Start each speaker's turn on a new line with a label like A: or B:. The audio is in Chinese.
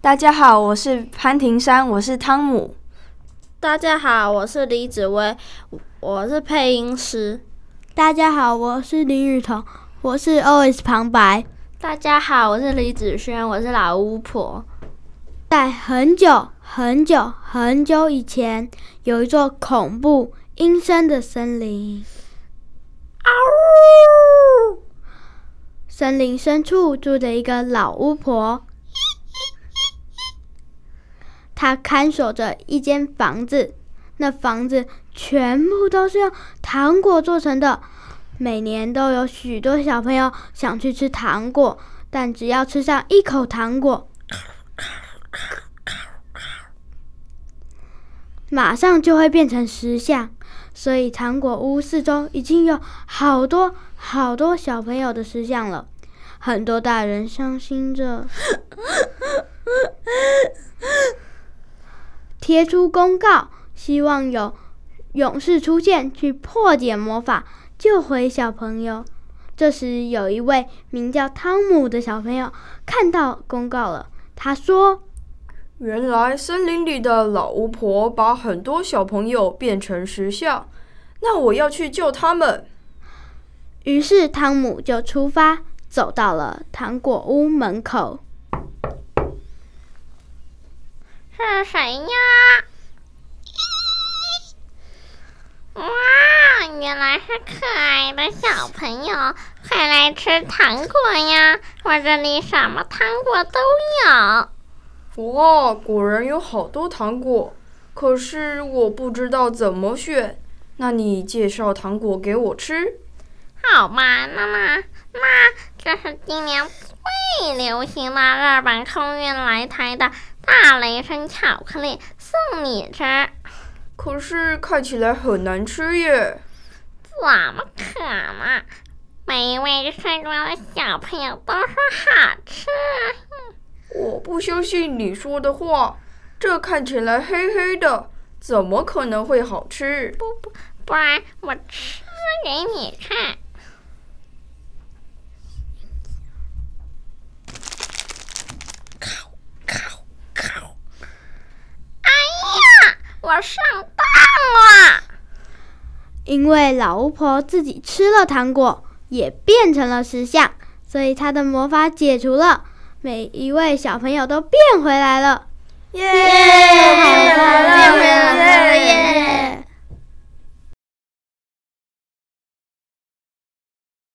A: 大家好，我是潘庭山，我是汤姆。
B: 大家好，我是李子薇，我是配音师。
C: 大家好，我是林雨桐，我是 OS 旁白。
D: 大家好，我是李子轩，我是老巫婆。
C: 在很久很久很久以前，有一座恐怖阴森的森林。森林深处住着一个老巫婆，她看守着一间房子，那房子全部都是用糖果做成的。每年都有许多小朋友想去吃糖果，但只要吃上一口糖果，马上就会变成石像。所以糖果屋四周已经有好多好多小朋友的石像了。很多大人伤心着贴出公告，希望有勇士出现去破解魔法，救回小朋友。这时有一位名叫汤姆的小朋友看到公告了，他说：
A: 原来森林里的老巫婆把很多小朋友变成石像，那我要去救他们。
C: 于是汤姆就出发，走到了糖果屋门口。
E: 是谁呀？哇，原来是可爱的小朋友，快来吃糖果呀！我这里什么糖果都有。
A: 哇，果然有好多糖果，可是我不知道怎么选。那你介绍糖果给我吃？
E: 好吧，那这是今年最流行的日本空运来台的大雷神巧克力，送你吃。
A: 可是看起来很难吃耶。
E: 怎么可能？每一位吃过的小朋友都说好吃。
A: 我不相信你说的话，这看起来黑黑的，怎么可能会好吃？
E: 不然我吃给你看。哎呀，我上当了！
C: 因为老巫婆自己吃了糖果，也变成了石像，所以她的魔法解除了，每一位小朋友都变回来了。
B: 耶！变回来了！耶！